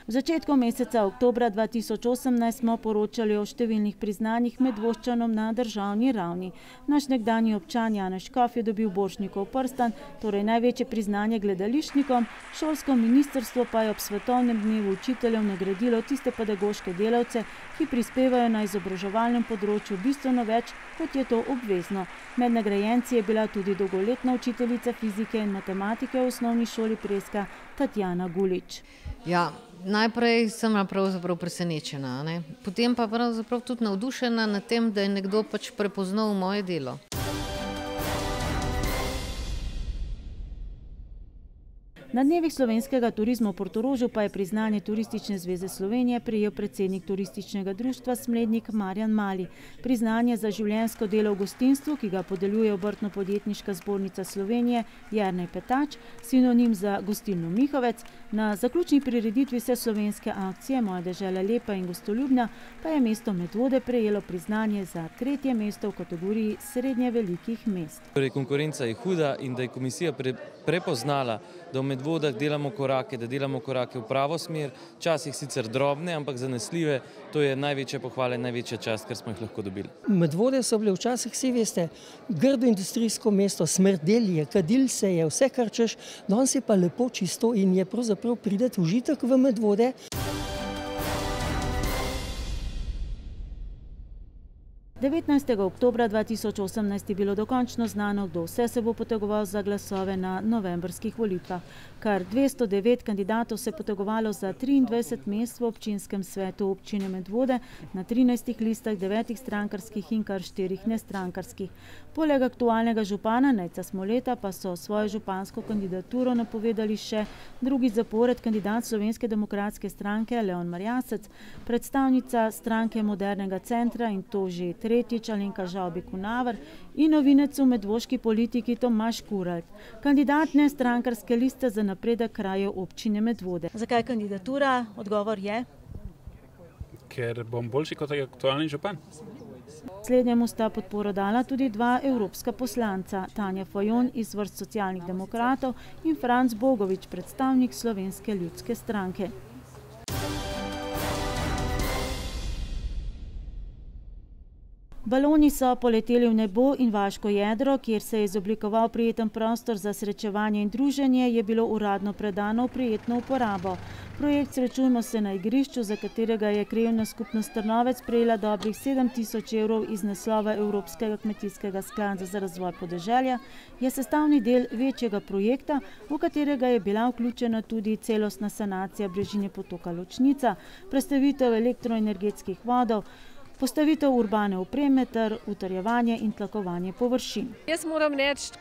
A: V začetku meseca oktobra 2018 smo poročali o številnih priznanjih Medvoščanom na državni ravni. Naš nekdanji občan Janez Škof je dobil Borštnikov prstan, torej največje priznanje gledališčnikom, šolsko ministrstvo pa je ob svetovnem dnevu učiteljev nagradilo tiste pedagoške delavce, ki prispevajo na izobraževalnem področju bistveno več, kot je to obvezno. Med nagrajenci je bila tudi dolgoletna učiteljica fizike in matematike v osnovni šoli Preska Tatjana Gulič.
T: Ja, Najprej sem pravzaprav presenečena, ne? Potem pa pravzaprav tudi navdušena nad tem, da je nekdo pač prepoznal moje delo.
A: Na dnevih slovenskega turizma v Portorožu pa je priznanje Turistične zveze Slovenije prejel predsednik Turističnega društva Smlednik Marjan Mali. Priznanje za življenjsko delo v gostinstvu, ki ga podeljuje Obrtno-podjetniška zbornica Slovenije Jernej Petač, sinonim za gostilno Mihovec. Na zaključni prireditvi vseslovenske akcije Moja dežela lepa in gostoljubna pa je mesto Medvode prejelo priznanje za 3. mesto v kategoriji srednje velikih mest.
C: Konkurenca je huda in da je komisija prepoznala, da v Medvodah delamo korake, v pravo smer, včasih sicer drobne, ampak zanesljive, to je največja pohvala in največja čast, kar smo jih lahko dobili.
U: Medvode so bile včasih, vsi veste, grdo industrijsko mesto, smrdel je, kadil se je, vse kar češ, danes je pa lepo čisto in je pravzaprav prideti užitek v Medvode.
A: 19. oktobra 2018 je bilo dokončno znano, kdo vse se bo potegoval za glasove na novembrskih volitvah. Kar 209 kandidatov se je potegovalo za 23 mest v občinskem svetu občine Medvode na 13 listah, 9 strankarskih in kar 4 nestrankarskih. Poleg aktualnega župana Nejca Smoleta pa so svojo župansko kandidaturo napovedali še drugi zapored kandidat Slovenske demokratske stranke Leon Marjasec, predstavnica stranke Modernega centra in to že tretjič Alenka Žavbi-Kunaver in novinec v medvoški politiki Tomaž Kuralt. Kandidat nestrankarske liste za napredek krajev občine Medvode.
O: Zakaj kandidatura? Odgovor je?
D: Ker bom boljši kot aktualni župan.
A: Slednjemu sta podporo dala tudi 2 evropska poslanca, Tanja Fajon iz vrst socialnih demokratov in Franc Bogovič, predstavnik Slovenske ljudske stranke. Baloni so poleteli v nebo in vaško jedro, kjer se je izoblikoval prijeten prostor za srečevanje in druženje, je bilo uradno predano v prijetno uporabo. Projekt Srečujmo se na igrišču, za katerega je krajevna skupnost Trnovec prejela dobrih 7.000 evrov iz naslova Evropskega kmetijskega sklada za razvoj podeželja, je sestavni del večjega projekta, v katerega je bila vključena tudi celostna sanacija brežine potoka Ločnica, prestavitev elektroenergetskih vodov, postavitev urbane opreme ter utrjevanje in tlakovanje površin.
V: Jaz moram reči,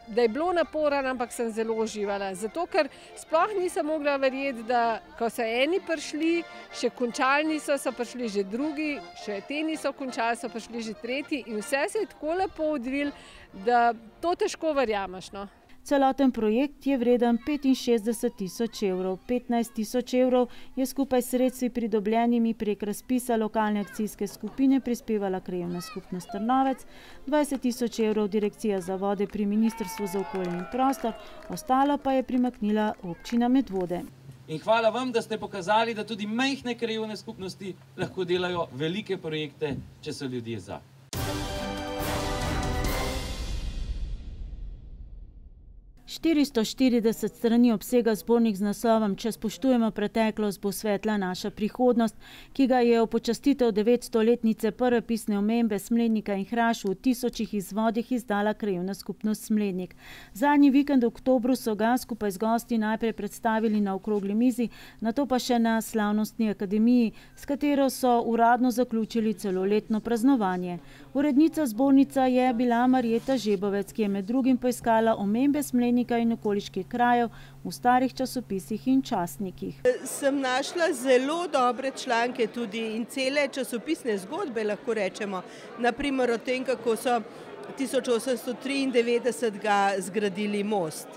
V: da je bilo naporno, ampak sem zelo uživala. Zato, ker sploh nisem mogla verjeti, da ko so eni prišli, še končali niso, so prišli že drugi, še te niso končali, so prišli že tretji in vse se je tako lepo odvilo, da to težko verjameš, no.
A: Celoten projekt je vreden 65.000 evrov. 15.000 evrov je skupaj s sredstvi pridobljenimi prek razpisa lokalne akcijske skupine prispevala krajevna skupnost Trnovec, 20.000 evrov Direkcija za vode pri Ministrstvu za okolje in prostor, ostalo pa je primaknila občina Medvode.
W: In hvala vam, da ste pokazali, da tudi majhne krajevne skupnosti lahko delajo velike projekte, če so ljudje za.
A: 440 strani obsega zbornik z naslovom Če spoštujemo preteklost, bo svetla naša prihodnost, ki ga je v počastitev 900-letnice prve pisne omembe Smlednika in Hrašu v 1000 izvodih izdala krajevna skupnost Smlednik. Zadnji vikend v oktobru so ga skupaj z gosti najprej predstavili na okrogli mizi, nato pa še na slavnostni akademiji, s katero so uradno zaključili celoletno praznovanje. Urednica zbornica je bila Marjeta Žebovec, ki je med drugim poiskala omembe Smlednika in okoliških krajev v starih časopisih in časnikih.
X: Sem našla zelo dobre članke tudi in cele časopisne zgodbe, lahko rečemo. Naprimer o tem, kako so 1893 zgradili most.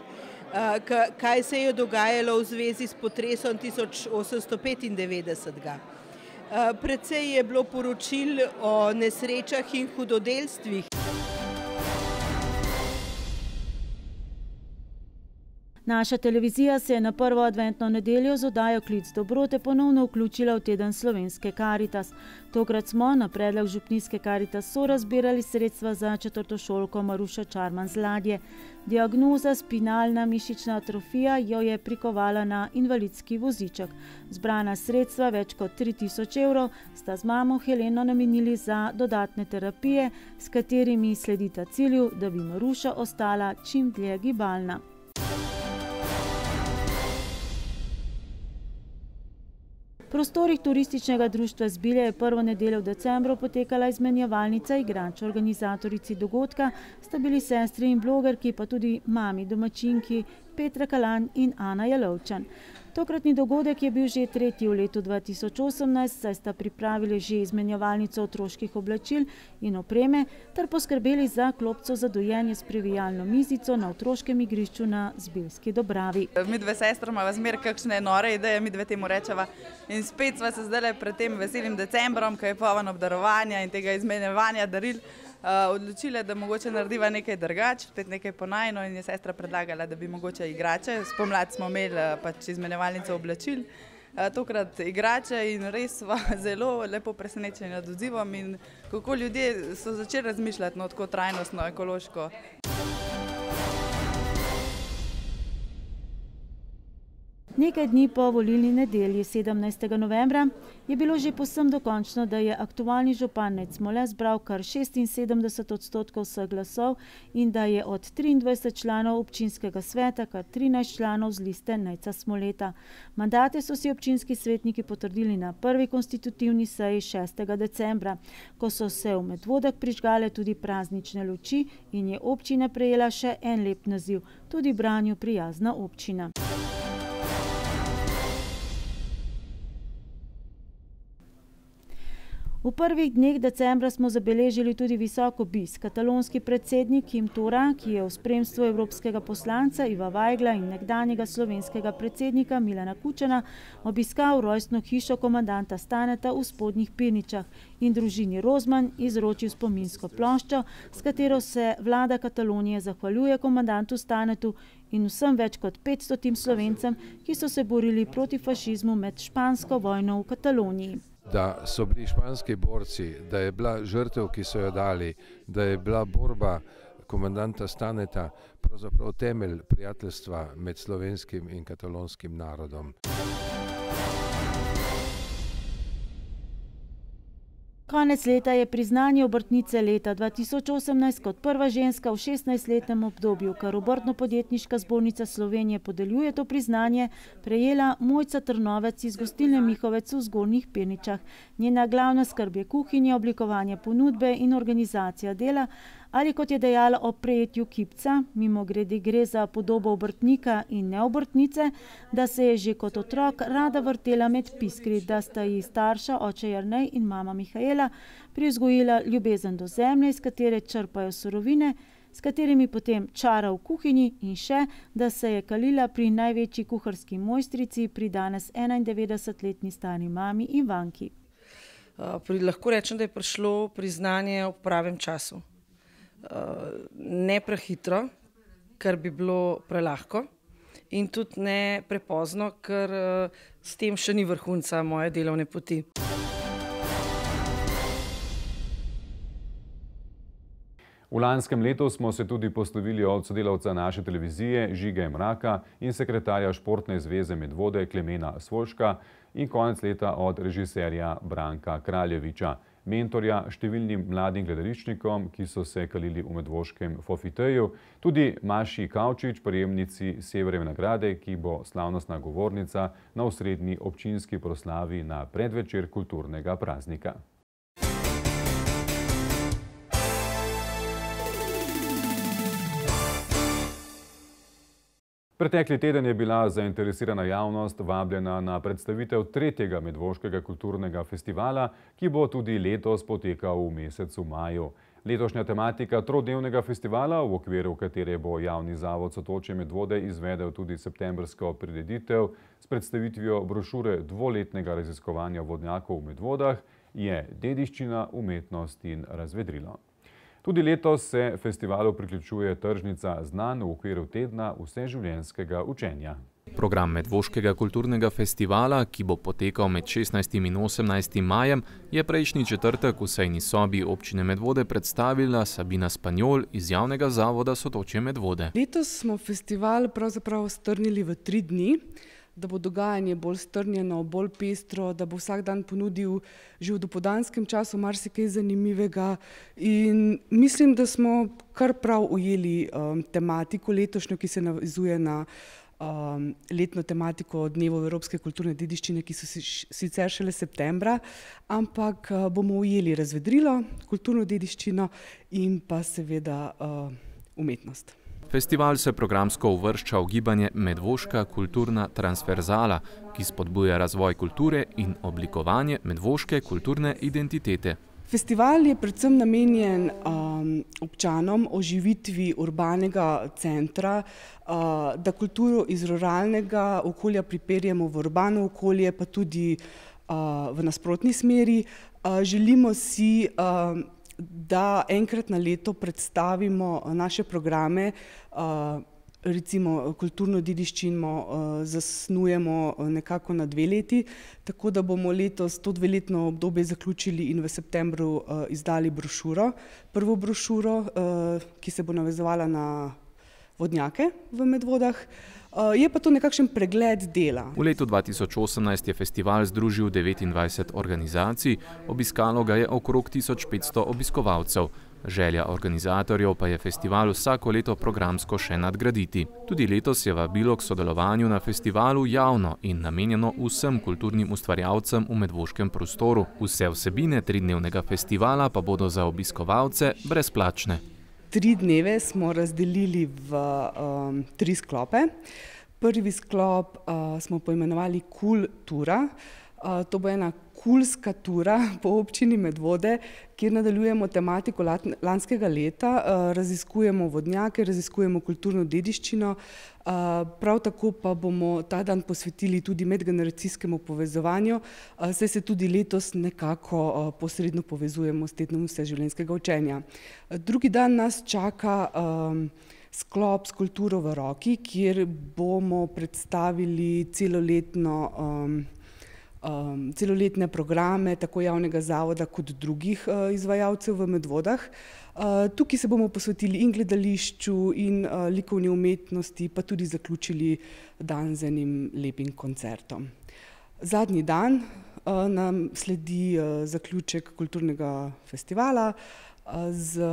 X: Kaj se je dogajalo v zvezi s potresom 1895. Precej je bilo poročil o nesrečah in hudodelstvih.
A: Naša televizija se je na prvo adventno nedeljo z oddajo Klic dobrote ponovno vključila v teden Slovenske Karitas. Tokrat smo na predlog župnijske Karitas sorazbirali sredstva za četrtošolko Marušo Čarman z Ladje. Diagnoza spinalna mišična atrofija jo je prikovala na invalidski voziček. Zbrana sredstva, več kot 3.000 evrov, sta z mamo Heleno namenili za dodatne terapije, s katerimi sledita cilju, da bi Maruša ostala čim dlje gibalna. prostorih turističnega društva Zbilje je prvo nedeljo v decembru potekala izmenjevalnica igrač. Organizatorici dogodka sta bili sestri in blogerki, pa tudi mami domačinki Petra Kalan in Ana Jalovčan. Tokratni dogodek je bil že tretji v letu 2018, saj sta pripravili že izmenjevalnico otroških oblačil in opreme ter poskrbeli za klopco za dojenje s previjalno mizico na otroškem igrišču na Zbiljski Dobravi.
E: Mi dve sestra imava zmer kakšne nore ideje, mi dve temu rečeva. In spet sva se zdaj pred tem veselim decembrom, ko je poln obdarovanja in tega izmenjevanja daril, odločile, da mogoče narediva nekaj drugače, spet nekaj ponajno, in je sestra predlagala, da bi mogoče igrače. Spomladi smo imeli pač izmenjevalnico oblačil, tokrat igrače in res sva zelo lepo presenečeni nad odzivom in kako ljudje so začeli razmišljati tako trajnostno, ekološko.
A: Nekaj dni po volilni nedelji 17. novembra je bilo že povsem dokončno, da je aktualni župan Nejc Smole zbral kar 76% vseh glasov in da je od 23 članov občinskega sveta kar 13 članov z liste Nejca Smoleta. Mandate so si občinski svetniki potrdili na prvi konstitutivni seji 6. decembra, ko so se v Medvodah prižgale tudi praznične luči in je občina prejela še en lep naziv, tudi Branju prijazna občina. V prvih dneh decembra smo zabeležili tudi visok obisk. Katalonski predsednik Quim Torra, ki je v spremstvu evropskega poslanca Iva Vajgla in nekdanjega slovenskega predsednika Milana Kučana obiskal rojstno hišo komandanta Staneta v Spodnjih Pirničah in družini Rozman izročil spominsko ploščo, s katero se vlada Katalonije zahvaljuje komandantu Stanetu in vsem več kot 500 Slovencem, ki so se borili proti fašizmu med špansko vojno v Kataloniji.
F: Da so bili španski borci, da je bila žrtev, ki so jo dali, da je bila borba komandanta Staneta pravzaprav temelj prijateljstva med slovenskim in katalonskim narodom.
A: Konec leta je priznanje obrtnice leta 2018 kot prva ženska v 16-letnem obdobju, kar Obrtno-podjetniška zbornica Slovenije podeljuje to priznanje, prejela Mojca Trnovec iz gostilne Mihovec v Zgornjih Pirničah. Njena glavna skrb je kuhinja, oblikovanje ponudbe in organizacija dela, ali kot je dejala ob prejetju kipca, mimogrede gre za podobo obrtnika in ne obrtnice, da se je že kot otrok rada vrtela med piskri, da sta ji starša, oče Jernej in mama Mihaela, privzgojila ljubezen do zemlje, iz katere črpajo surovine, s katerimi potem čara v kuhinji, in še, da se je kalila pri največji kuharski mojstrici, pri danes 91-letni stari mami Ivanki.
I: Lahko rečem, da je prišlo priznanje v pravem času. Ne prehitro, ker bi bilo prelahko, in tudi ne prepozno, ker s tem še ni vrhunca moje delovne poti.
B: V lanskem letu smo se tudi poslovili od sodelavca naše televizije Žige Mraka in sekretarja Športne zveze Medvode Klemena Svolška in konec leta od režiserja Branka Kraljeviča, mentorja številnim mladim gledališčnikom, ki so se kalili v medvoškem Fofiteju, tudi Maši Kavčič, prejemnici Severjeve nagrade, ki bo slavnostna govornica na osrednji občinski proslavi na predvečer kulturnega praznika. Pretekli teden je bila zainteresirana javnost vabljena na predstavitev tretjega medvoškega kulturnega festivala, ki bo tudi letos potekal v mesecu maju. Letošnja tematika trodnevnega festivala, v okviru katere bo javni zavod Sotočje Medvode izvedel tudi septembrsko prireditev s predstavitvijo brošure dvoletnega raziskovanja vodnjakov v Medvodah, je dediščina, umetnost in razvedrilo. Tudi letos se festivalu priključuje tržnica znanj v okviru tedna vseživljenjskega učenja.
J: Program Medvoškega kulturnega festivala, ki bo potekal med 16. in 18. majem, je prejšnji četrtek v sejni sobi občine Medvode predstavila Sabina Spanjol iz javnega zavoda Sotočje Medvode.
Y: Letos smo festival pravzaprav strnili v 3 dni, da bo dogajanje bolj strnjeno, bolj pestro, da bo vsak dan ponudil že v dopoldanskem času marsikaj zanimivega, in mislim, da smo kar prav ujeli tematiko letošnjo, ki se navezuje na letno tematiko Dnevov evropske kulturne dediščine, ki so sicer šele septembra, ampak bomo ujeli razvedrilo, kulturno dediščino in pa seveda umetnost.
J: Festival se programsko uvršča v gibanje Medvoška kulturna transverzala, ki spodbuja razvoj kulture in oblikovanje medvoške kulturne identitete.
Y: Festival je predvsem namenjen občanom oživitvi urbanega centra, da kulturo iz ruralnega okolja pripeljemo v urbano okolje, pa tudi v nasprotni smeri. Želimo si, da enkrat na leto predstavimo naše programe, recimo kulturno dediščino zasnujemo nekako na 2 leti, tako da bomo letos to 2-letno obdobje zaključili in v septembru izdali brošuro, prvo brošuro, ki se bo navezovala na vodnjake v Medvodah. Je pa to nekakšen pregled dela.
J: V letu 2018 je festival združil 29 organizacij, obiskalo ga je okrog 1500 obiskovalcev. Želja organizatorjev pa je festival vsako leto programsko še nadgraditi. Tudi letos je vabilo k sodelovanju na festivalu javno in namenjeno vsem kulturnim ustvarjalcem v medvoškem prostoru. Vse vsebine 3-dnevnega festivala pa bodo za obiskovalce brezplačne.
Y: 3 dneve smo razdelili v 3 sklope. Prvi sklop smo poimenovali Kultura. To bo ena kulska tura po občini Medvode, kjer nadaljujemo tematiko lanskega leta, raziskujemo vodnjake, raziskujemo kulturno dediščino, prav tako pa bomo ta dan posvetili tudi medgeneracijskemu povezovanju, saj se tudi letos nekako posredno povezujemo s tednom vseživljenjskega učenja. Drugi dan nas čaka sklop s kulturo v roki, kjer bomo predstavili celoletne programe tako javnega zavoda kot drugih izvajalcev v Medvodah. Tukaj se bomo posvetili in gledališču in likovni umetnosti, pa tudi zaključili dan z enim lepim koncertom. Zadnji dan nam sledi zaključek kulturnega festivala z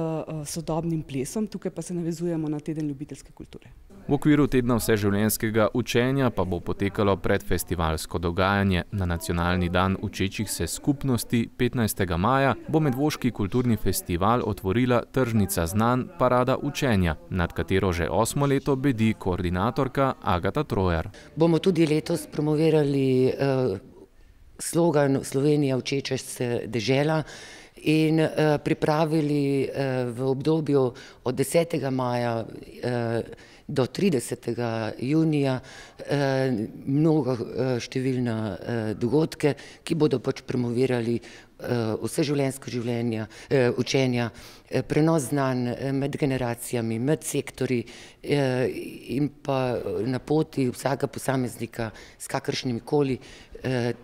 Y: sodobnim plesom, tukaj pa se navezujemo na teden ljubiteljske kulture.
J: V okviru tedna vseživljenjskega učenja pa bo potekalo predfestivalsko dogajanje. Na nacionalni dan učečih se skupnosti 15. maja bo Medvoški kulturni festival otvorila tržnica znanj Parada učenja, nad katero že 8. leto bedi koordinatorka Agata Trojar.
G: Bomo tudi letos promovirali slogan Slovenija učeča se dežela in pripravili v obdobju od 10. maja do 30. junija mnogo številne dogodke, ki bodo promovirali vseživljenjsko učenja, prenos znanj med generacijami, med sektorji in pa na poti vsakega posameznika s kakršnimikoli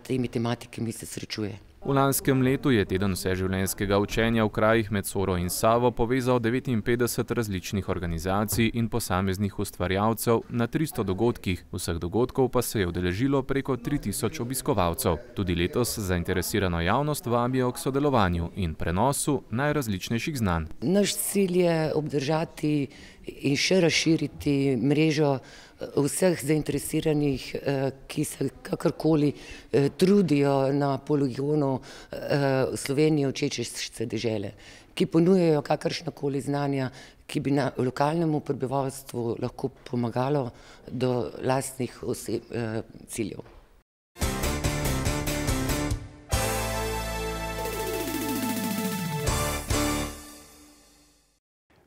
G: temi tematikami se srečuje.
J: V lanskem letu je teden vseživljenjskega učenja v krajih med Soro in Savo povezal 59 različnih organizacij in posameznih ustvarjalcev na 300 dogodkih. Vseh dogodkov pa se je udeležilo preko 3000 obiskovalcev. Tudi letos zainteresirano javnost vabijo k sodelovanju in prenosu najrazličnejših znanj.
G: Naš cilj je obdržati in še razširiti mrežo vseh zainteresiranih, ki se kakorkoli trudijo na poligonu Slovenije učeče se dežele, ki ponujajo kakršnakoli znanja, ki bi lokalnemu prebivalstvu lahko pomagalo do lastnih ciljev.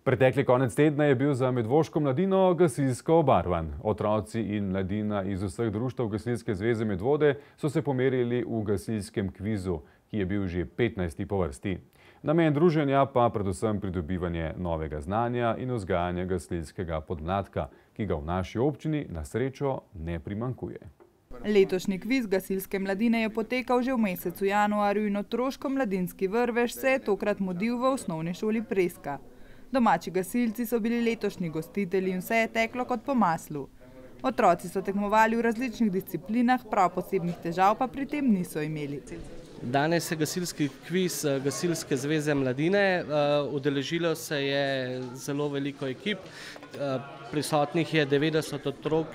B: Pretekli konec tedna je bil za medvoško mladino gasilsko obarvan. Otroci in mladina iz vseh društev Gasilske zveze Medvode so se pomerili v gasilskem kvizu, ki je bil že 15. po vrsti. Namen druženja pa predvsem pridobivanje novega znanja in vzgajanje gasilskega podmladka, ki ga v naši občini na srečo ne primanjkuje.
E: Letošnji kviz gasilske mladine je potekal že v mesecu januarju in otroško-mladinski vrvež se je tokrat mudil v osnovni šoli Preska. Domači gasilci so bili letošnji gostitelji in vse je teklo kot po maslu. Otroci so tekmovali v različnih disciplinah, prav posebnih težav pa pri tem niso imeli.
H: Danes je gasilski kviz Gasilske zveze mladine. Udeležilo se je zelo veliko ekip. Prisotnih je 90 otrok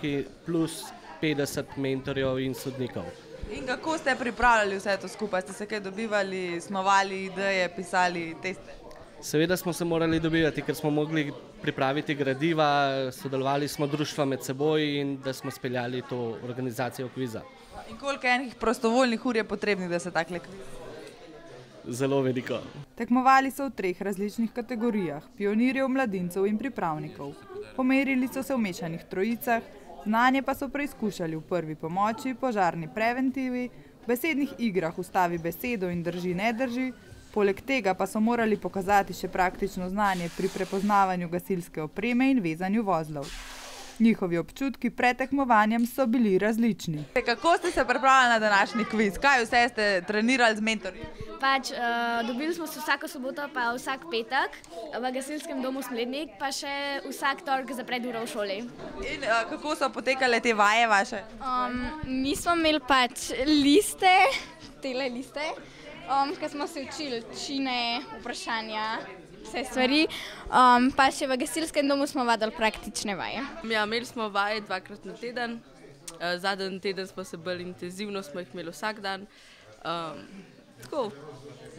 H: plus 50 mentorjev in sodnikov.
E: In kako ste pripravljali vse to skupaj? Ste se kaj dobivali, snovali ideje, pisali teste?
H: Seveda smo se morali dobivati, ker smo mogli pripraviti gradiva, sodelovali smo društva med seboj in da smo speljali to organizacijo kviza.
E: In koliko enih prostovoljnih ur je potrebnih, da se takle kviz?
H: Zelo veliko.
E: Tekmovali so v 3 različnih kategorijah, pionirjev, mladincev in pripravnikov. Pomerili so se v mešanih trojicah, znanje pa so preizkušali v prvi pomoči, požarni preventivi, v besednih igrah ustavi besedo in drži ne drži, poleg tega pa so morali pokazati še praktično znanje pri prepoznavanju gasilske opreme in vezanju vozlov. Njihovi občutki pred tekmovanjem so bili različni. Kako ste se pripravljali na današnji kviz? Kaj vse ste trenirali z mentorji?
K: Dobili smo se vsako soboto pa vsak petek v gasilskem domu Smlednik, pa še vsak torek za preduro v šoli.
E: In kako so potekale te vaje vaše?
K: Mi smo imeli liste, tele liste, ker smo se učili čine, vprašanja, vse stvari, pa še v gasilskem domu smo vadili praktične vaje.
L: Ja, imeli smo vaje 2-krat na teden, zadnji teden smo se bolj intenzivno, smo jih imeli vsak dan. Tako,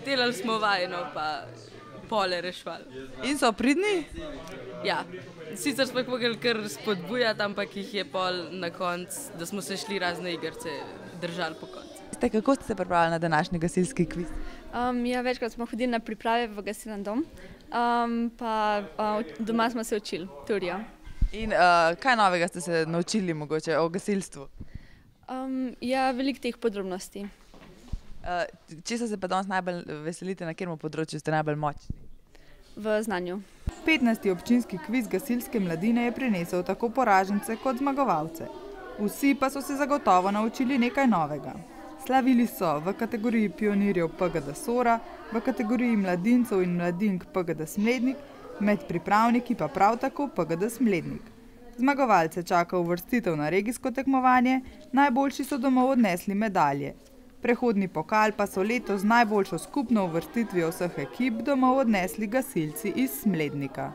L: delali smo vaje, pa pole rešvali.
E: In so pridni?
L: Ja, sicer smo jih mogli kar spodbujati, ampak jih je pol na koncu, da smo se šli razne igrce držali po koncu.
E: Kako ste se pripravljali na današnji gasilski kviz?
K: Ja, večkrat smo hodili na priprave v gasilnem dom, pa doma smo se učili teorijo.
E: In kaj novega ste se naučili mogoče o gasilstvu?
K: Ja, veliko teh podrobnosti.
E: Česa se pa danes najbolj veselite, na katerem področju ste najbolj močni?
K: V znanju. 15.
E: občinski kviz gasilske mladine je prinesel tako poražence kot zmagovalce. Vsi pa so se zagotovo naučili nekaj novega. Slavili so v kategoriji pionirjev PGD Sora, v kategoriji mladincev in mladink PGD Smlednik, med pripravniki pa prav tako PGD Smlednik. Zmagovalce čaka uvrstitev na regijsko tekmovanje, najboljši so domov odnesli medalje. Prehodni pokal pa so letos z najboljšo skupno uvrstitvijo vseh ekip domov odnesli gasilci iz Smlednika.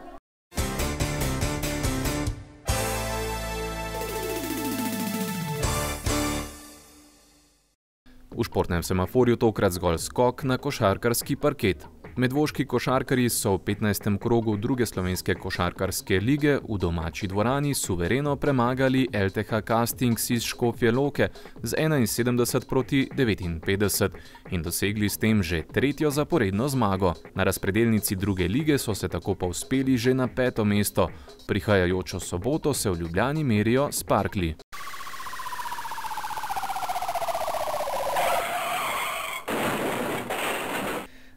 J: V športnem semaforju tokrat zgolj skok na košarkarski parket. Medvoški košarkarji so v 15. krogu druge slovenske košarkarske lige v domači dvorani suvereno premagali LTH Castings iz Škofje Loke z 71-59 in dosegli s tem že 3. zaporedno zmago. Na razpredelnici druge lige so se tako povzpeli že na 5. mesto. Prihajajočo soboto se v Ljubljani merijo Sparkli.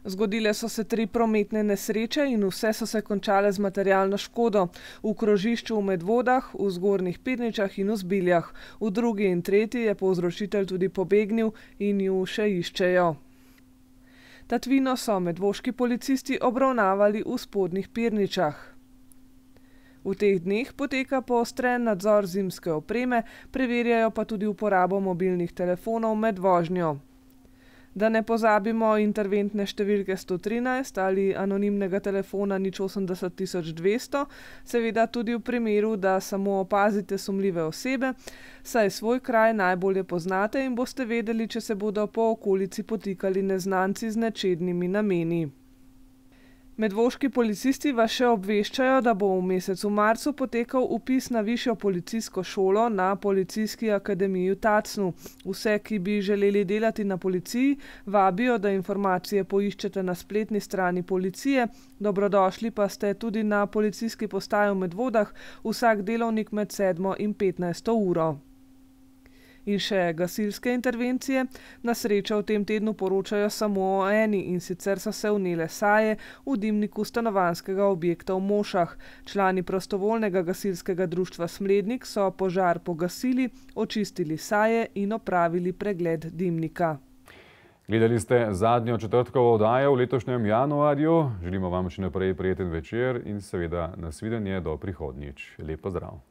M: Zgodile so se 3 prometne nesreče in vse so se končale z materialno škodo. V krožišču v Medvodah, v Zgornjih Pirničah in v Zbiljah. V drugi in tretji je povzročitelj tudi pobegnil in ju še iščejo. Tatvino so medvoški policisti obravnavali v Spodnjih Pirničah. V teh dneh poteka poostren nadzor zimske opreme, preverjajo pa tudi uporabo mobilnih telefonov med vožnjo. Da ne pozabimo interventne številke 113 ali anonimnega telefona 080 200, seveda tudi v primeru, da samo opazite sumljive osebe, saj svoj kraj najbolje poznate in boste vedeli, če se bodo po okolici potikali neznanci z nečednimi nameni. Medvoški policisti vas še obveščajo, da bo v mesecu marcu potekal vpis na višjo policijsko šolo na Policijski akademiji v Tacnu. Vse, ki bi želeli delati na policiji, vabijo, da informacije poiščete na spletni strani policije. Dobrodošli pa ste tudi na policijski postaji v Medvodah vsak delovnik med 7. in 15. uro. In še gasilske intervencije. Na srečo v tem tednu poročajo samo o eni, in sicer so se vnele saje v dimniku stanovanjskega objekta v Mošah. Člani prostovoljnega gasilskega društva Smlednik so požar pogasili, očistili saje in opravili pregled dimnika.
B: Gledali ste zadnjo četrtkovo oddajo v letošnjem januarju. Želimo vam še naprej prijeten večer in seveda nasvidenje do prihodnjič. Lep pozdrav.